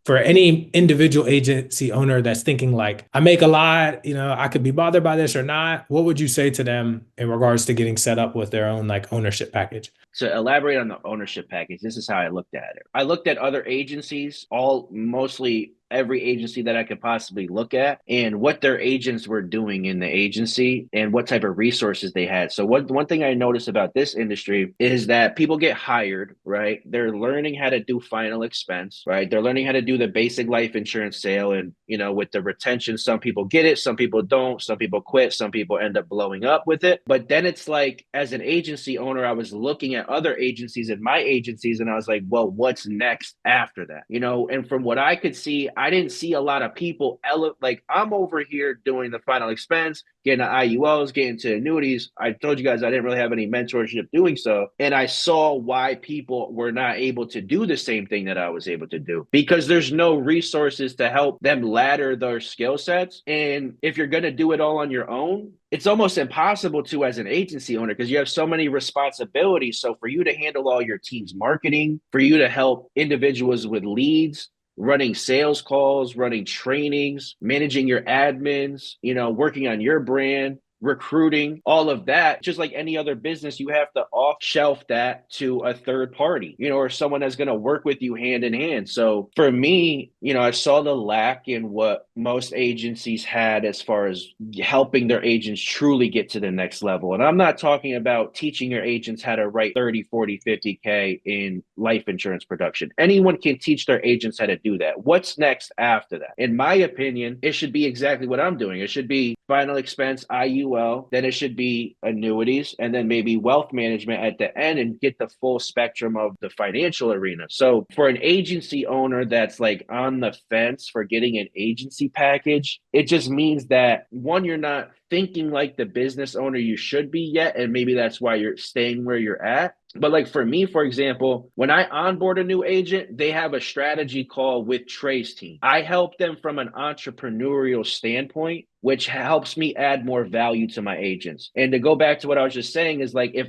for any individual agency owner that's thinking like, I make a lot, I could be bothered by this or not, what would you say to them in regards to getting set up with their own like ownership package? To elaborate on the ownership package, this is how I looked at it. I looked at other agencies, all mostly every agency that I could possibly look at, and what their agents were doing in the agency and what type of resources they had. So one thing I noticed about this industry is that people get hired, right? They're learning how to do final expense, right? They're learning how to do the basic life insurance sale. And, with the retention, some people get it, some people don't, some people quit, some people end up blowing up with it. But then it's like, as an agency owner, I was looking at other agencies and my agencies, and I was like, well, what's next after that? And from what I could see, I didn't see a lot of people like I'm over here doing the final expense, getting to IULs, getting to annuities. I told you guys I didn't really have any mentorship doing so. And I saw why people were not able to do the same thing that I was able to do, because there's no resources to help them ladder their skill sets. And if you're going to do it all on your own, it's almost impossible to as an agency owner, because you have so many responsibilities. So for you to handle all your team's marketing, for you to help individuals with leads, running sales calls, running trainings, managing your admins, working on your brand, recruiting, all of that, just like any other business, you have to off shelf that to a third party, or someone that's going to work with you hand in hand. So for me, I saw the lack in what most agencies had as far as helping their agents truly get to the next level. And I'm not talking about teaching your agents how to write 30, 40, 50K in life insurance production. Anyone can teach their agents how to do that. What's next after that? In my opinion, it should be exactly what I'm doing. It should be final expense, IUL, then it should be annuities, and then maybe wealth management at the end, and get the full spectrum of the financial arena. So for an agency owner that's like on the fence for getting an agency package, it just means that one, you're not thinking like the business owner you should be yet, and maybe that's why you're staying where you're at. But like for me, for example, when I onboard a new agent, they have a strategy call with Trey's team. I help them from an entrepreneurial standpoint, which helps me add more value to my agents. And to go back to what I was just saying is like, if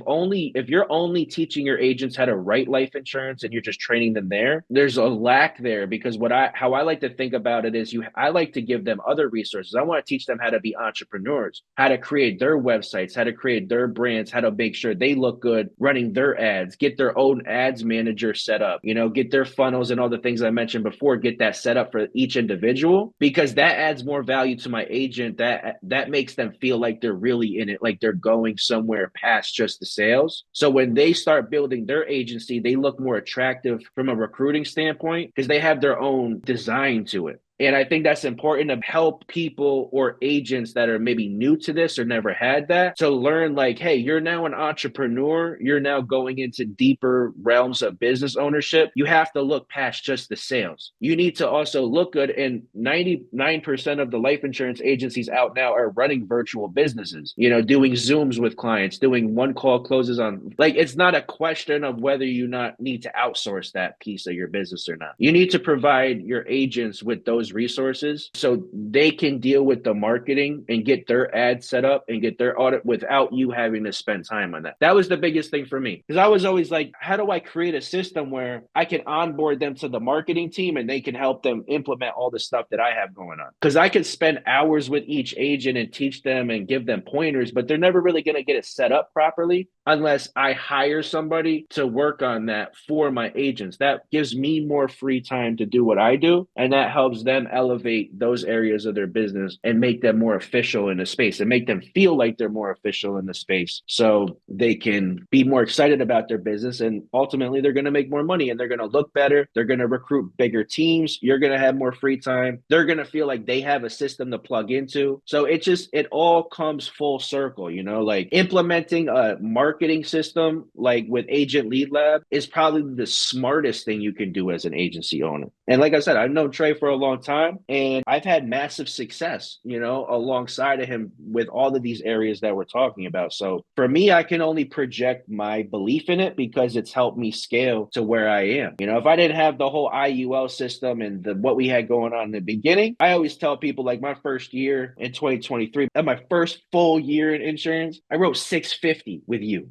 you're only teaching your agents how to write life insurance and you're just training them there, there's a lack there, because how I like to think about it is I like to give them other resources. I want to teach them how to be entrepreneurs, how to create their websites, how to create their brands, how to make sure they look good running their ads, get their own ads manager set up, get their funnels and all the things I mentioned before, get that set up for each individual, because that adds more value to my agent. That makes them feel like they're really in it, like they're going somewhere past just the sales. So when they start building their agency, they look more attractive from a recruiting standpoint because they have their own design to it. And I think that's important to help people or agents that are maybe new to this or never had that to learn like, hey, you're now an entrepreneur. You're now going into deeper realms of business ownership. You have to look past just the sales. You need to also look good. And 99% of the life insurance agencies out now are running virtual businesses, doing Zooms with clients, doing one call closes on, like, it's not a question of whether you not need to outsource that piece of your business or not. You need to provide your agents with those resources so they can deal with the marketing and get their ads set up and get their audit without you having to spend time on that. That was the biggest thing for me, because I was always like, how do I create a system where I can onboard them to the marketing team and they can help them implement all the stuff that I have going on? Because I could spend hours with each agent and teach them and give them pointers, but they're never really going to get it set up properly unless I hire somebody to work on that for my agents. That gives me more free time to do what I do, and that helps them elevate those areas of their business and make them more official in the space and make them feel like they're more official in the space, so they can be more excited about their business, and ultimately they're going to make more money and they're going to look better. They're going to recruit bigger teams. You're going to have more free time. They're going to feel like they have a system to plug into. So it all comes full circle, like implementing a marketing system like with Agent Lead Lab is probably the smartest thing you can do as an agency owner. And like I said, I've known Trey for a long time, and I've had massive success, alongside of him with all of these areas that we're talking about. So for me, I can only project my belief in it because it's helped me scale to where I am. If I didn't have the whole IUL system and what we had going on in the beginning, I always tell people like my first year in 2023, my first full year in insurance, I wrote 650 with you,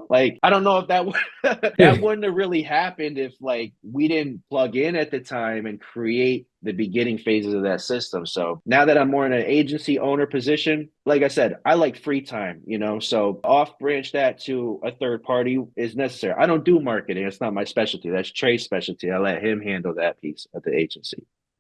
like, I don't know if that that Yeah. wouldn't have really happened if like we didn't plug in at the time. time and create the beginning phases of that system. So now that I'm more in an agency owner position, like I said, I like free time, so off branch that to a third party is necessary. I don't do marketing. It's not my specialty. That's Trey's specialty. I let him handle that piece of the agency.